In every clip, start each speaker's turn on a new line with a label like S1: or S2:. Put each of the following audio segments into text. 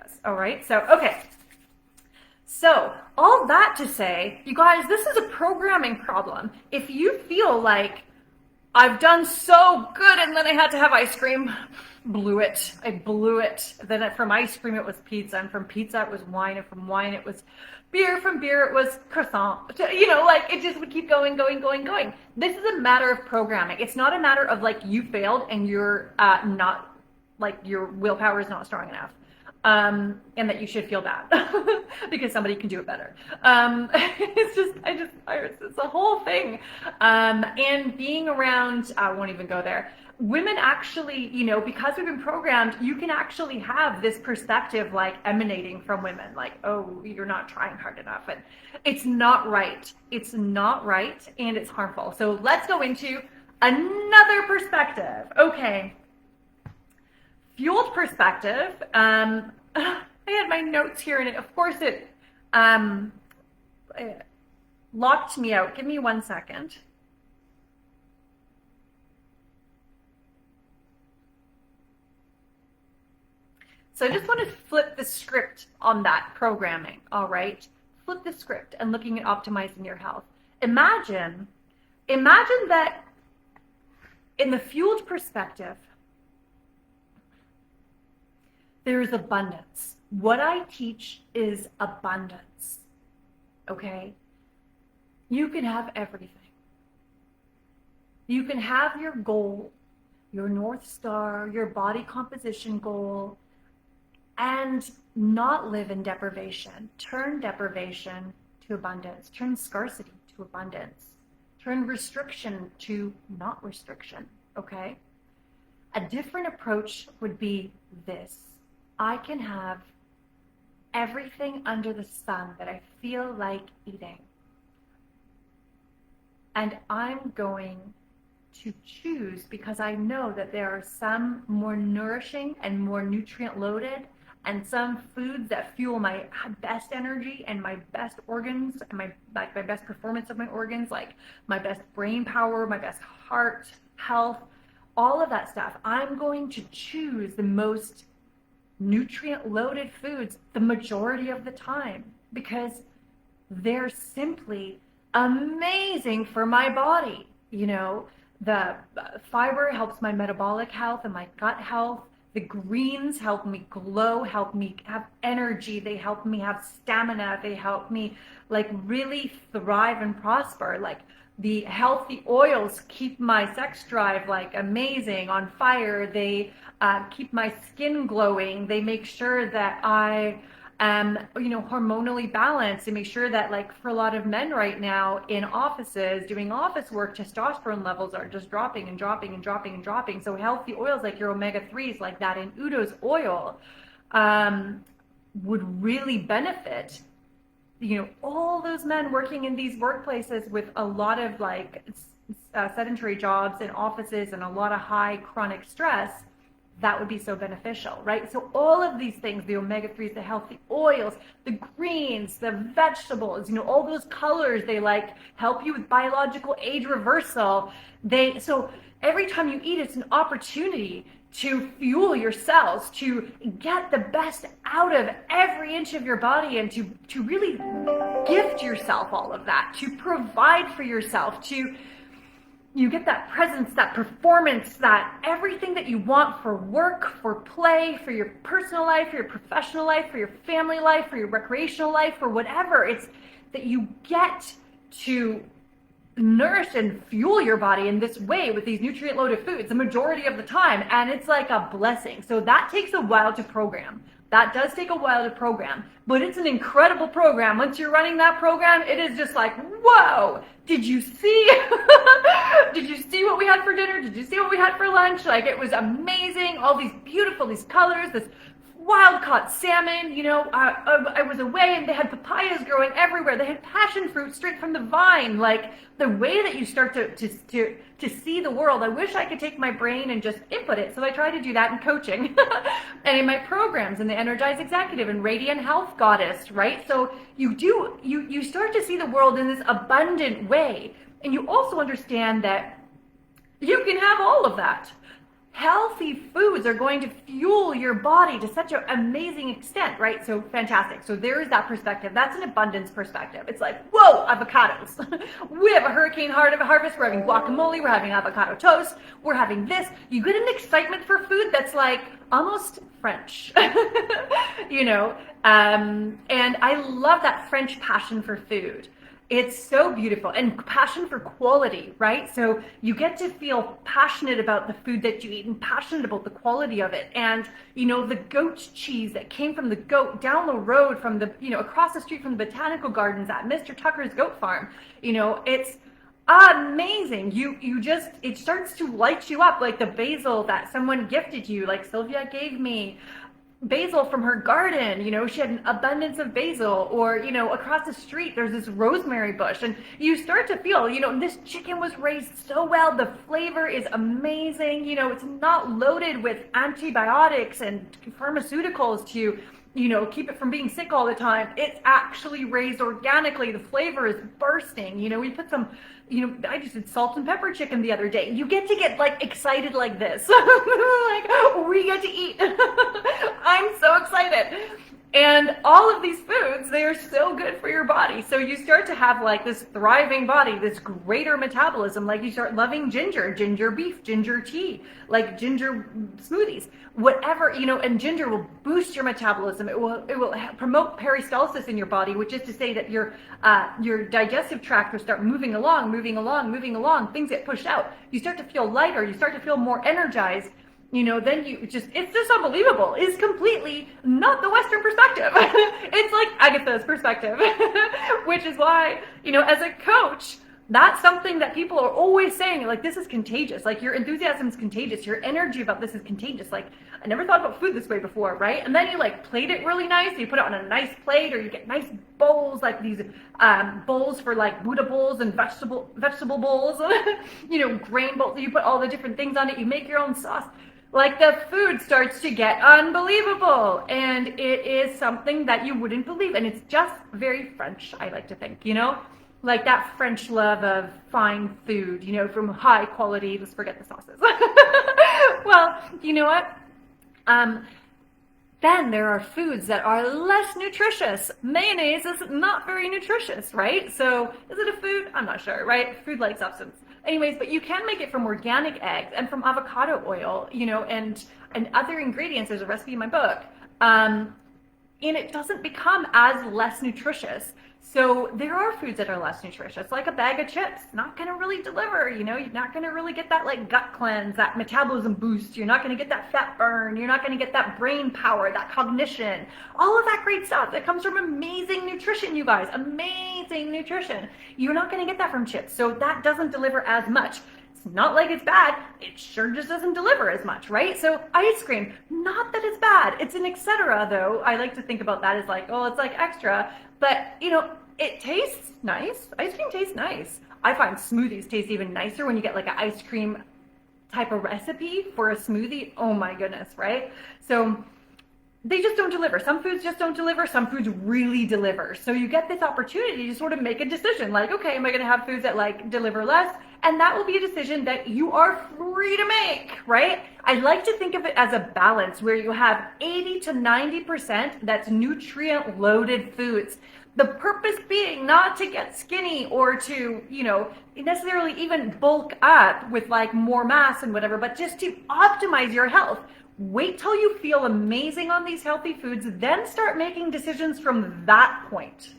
S1: us. All right. So, okay. So all that to say, you guys, this is a programming problem. If you feel like I've done so good and then I had to have ice cream, blew it. I blew it. Then from ice cream, it was pizza. And from pizza, it was wine. And from wine, it was beer. From beer, it was croissant. You know, like it just would keep going. This is a matter of programming. It's not a matter of like you failed and you're not, like your willpower is not strong enough. And that you should feel bad because somebody can do it better. It's a whole thing. And being around, I won't even go there. Women actually, you know, because we've been programmed, you can actually have this perspective like emanating from women, like, oh, you're not trying hard enough. And it's not right. It's not right. And it's harmful. So let's go into another perspective. Okay. Fueled perspective. I had my notes here, and of course it locked me out. Give me 1 second. So I just want to flip the script on that programming. All right, flip the script and looking at optimizing your health. Imagine that in the fueled perspective, there's abundance. What I teach is abundance, okay? You can have everything. You can have your goal, your North Star, your body composition goal, and not live in deprivation. Turn deprivation to abundance. Turn scarcity to abundance. Turn restriction to not restriction, okay? A different approach would be this. I can have everything under the sun that I feel like eating. And I'm going to choose because I know that there are some more nourishing and more nutrient loaded and some foods that fuel my best energy and my best organs and my best performance of my organs, like my best brain power, my best heart health, all of that stuff. I'm going to choose the most nutrient loaded foods the majority of the time because they're simply amazing for my body. You know, the fiber helps my metabolic health and my gut health. The greens help me glow, help me have energy. They help me have stamina. They help me like really thrive and prosper. Like the healthy oils keep my sex drive like amazing, on fire. They keep my skin glowing. They make sure that I am, hormonally balanced. They make sure that, like, for a lot of men right now in offices doing office work, testosterone levels are just dropping and dropping and dropping and dropping. So healthy oils like your omega-3s, like that in Udo's oil, would really benefit all those men working in these workplaces with a lot of like sedentary jobs in offices and a lot of high chronic stress. That would be so beneficial, right? So all of these things, the omega-3s, the healthy oils, the greens, the vegetables, all those colors, they like help you with biological age reversal. So every time you eat, it's an opportunity to fuel your cells, to get the best out of every inch of your body, and to really gift yourself all of that, to provide for yourself, you get that presence, that performance, that everything that you want for work, for play, for your personal life, for your professional life, for your family life, for your recreational life, for whatever. It's that you get to nourish and fuel your body in this way with these nutrient loaded foods the majority of the time, and it's like a blessing. So that takes a while to program. That does take a while to program, but it's an incredible program. Once you're running that program, it is just like, whoa, did you see? Did you see what we had for dinner? Did you see what we had for lunch? Like, it was amazing. All these beautiful, these colors, this wild caught salmon. I was away and they had papayas growing everywhere. They had passion fruit straight from the vine. Like, the way that you start to see the world. I wish I could take my brain and just input it. So I try to do that in coaching and in my programs, in the Energized Executive and Radiant Health Goddess, right? So you start to see the world in this abundant way. And you also understand that you can have all of that. healthy foods are going to fuel your body to such an amazing extent, right? So fantastic. So there is that perspective. That's an abundance perspective. It's like, whoa, avocados. We have a hurricane harvest. We're having guacamole. We're having avocado toast. We're having this. You get an excitement for food that's like almost French, you know? And I love that French passion for food. It's so beautiful, and passion for quality, right? So you get to feel passionate about the food that you eat and passionate about the quality of it. And, you know, the goat cheese that came from the goat down the road from the, you know, across the street from the botanical gardens at Mr. Tucker's goat farm, you know, it's amazing. You just, it starts to light you up, like the basil that someone gifted you, like Sylvia gave me basil from her garden. You know, she had an abundance of basil. Or, you know, across the street there's this rosemary bush, and you start to feel, you know, this chicken was raised so well, the flavor is amazing, you know, it's not loaded with antibiotics and pharmaceuticals to, you know, keep it from being sick all the time. It's actually raised organically. The flavor is bursting. You know, we put some, you know, I just did salt and pepper chicken the other day. You get to get like excited like this. Like, we get to eat. I'm so excited. And all of these foods, they are so good for your body. So you start to have like this thriving body, this greater metabolism. Like you start loving ginger, ginger beef, ginger tea, like ginger smoothies, whatever, you know, and ginger will boost your metabolism. It will promote peristalsis in your body, which is to say that your digestive tract will start moving along. Things get pushed out. You start to feel lighter. You start to feel more energized. You know, then it's just unbelievable. It's completely not the Western perspective. It's like Agatha's perspective, which is why, you know, as a coach, that's something that people are always saying, like, this is contagious. Like, your enthusiasm is contagious. Your energy about this is contagious. Like, I never thought about food this way before, right? And then you like plate it really nice. You put it on a nice plate, or you get nice bowls, like these bowls for like Buddha bowls and vegetable bowls, you know, grain bowls. You put all the different things on it. You make your own sauce. Like, the food starts to get unbelievable, and it is something that you wouldn't believe. And it's just very French, I like to think, you know, like that French love of fine food, you know, from high quality. Let's forget the sauces. Well, you know what? Then there are foods that are less nutritious. Mayonnaise is not very nutritious, right? So is it a food? I'm not sure, right? Food-like substance. Anyways, but you can make it from organic eggs and from avocado oil, you know, and other ingredients. There's a recipe in my book. And it doesn't become as less nutritious. So there are foods that are less nutritious, like a bag of chips. Not going to really deliver, you know, you're not going to really get that like gut cleanse, that metabolism boost. You're not going to get that fat burn. You're not going to get that brain power, that cognition, all of that great stuff that comes from amazing nutrition, you guys, amazing nutrition. You're not going to get that from chips. So that doesn't deliver as much. It's not like it's bad. It sure just doesn't deliver as much, right? So ice cream, not that it's bad. It's an etc. though. I like to think about that as like, oh, it's like extra. But, you know, it tastes nice. Ice cream tastes nice. I find smoothies taste even nicer when you get like an ice cream type of recipe for a smoothie. Oh my goodness, right? So they just don't deliver. Some foods just don't deliver. Some foods really deliver. So you get this opportunity to sort of make a decision like, okay, am I going to have foods that like deliver less? And that will be a decision that you are free to make, right? I like to think of it as a balance where you have 80 to 90% that's nutrient loaded foods. The purpose being not to get skinny or to, you know, necessarily even bulk up with like more mass and whatever, but just to optimize your health. Wait till you feel amazing on these healthy foods, then start making decisions from that point,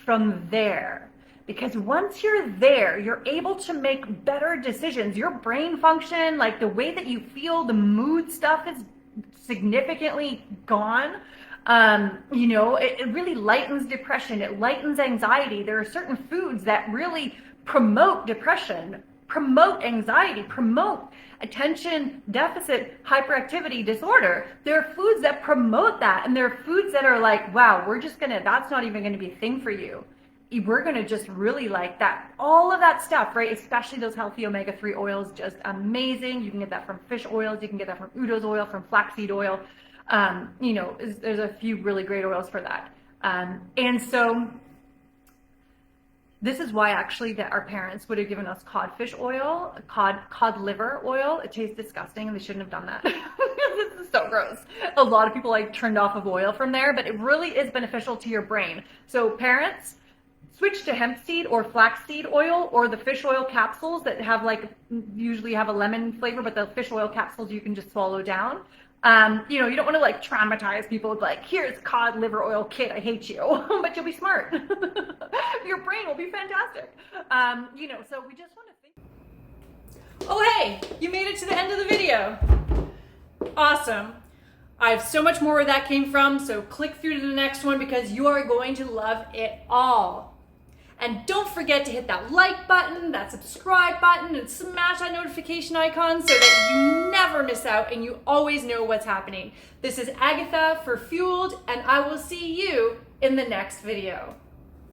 S1: from there. Because once you're there, you're able to make better decisions. Your brain function, like the way that you feel, the mood stuff is significantly gone. You know, it really lightens depression. It lightens anxiety. There are certain foods that really promote depression, promote anxiety, promote attention deficit hyperactivity disorder. There are foods that promote that. And there are foods that are like, wow, that's not even going to be a thing for you. We're going to just really like that. All of that stuff, right? Especially those healthy omega-3 oils, just amazing. You can get that from fish oils. You can get that from udo's oil, from flaxseed oil. You know, there's a few really great oils for that. And so This is why actually that our parents would have given us codfish oil, cod liver oil. It tastes disgusting and they shouldn't have done that. This is so gross. A lot of people like turned off of oil from there, but it really is beneficial to your brain. So parents, switch to hemp seed or flaxseed oil or the fish oil capsules that have usually have a lemon flavor, but the fish oil capsules you can just swallow down. You know, you don't want to like traumatize people with like, here's cod liver oil, kid, I hate you, but you'll be smart. Your brain will be fantastic. You know, so we just want to think. Oh, hey, you made it to the end of the video. Awesome. I have so much more where that came from, so click through to the next one because you are going to love it all. And don't forget to hit that like button, that subscribe button, and smash that notification icon so that you never miss out and you always know what's happening. This is Agatha for Fueled, and I will see you in the next video.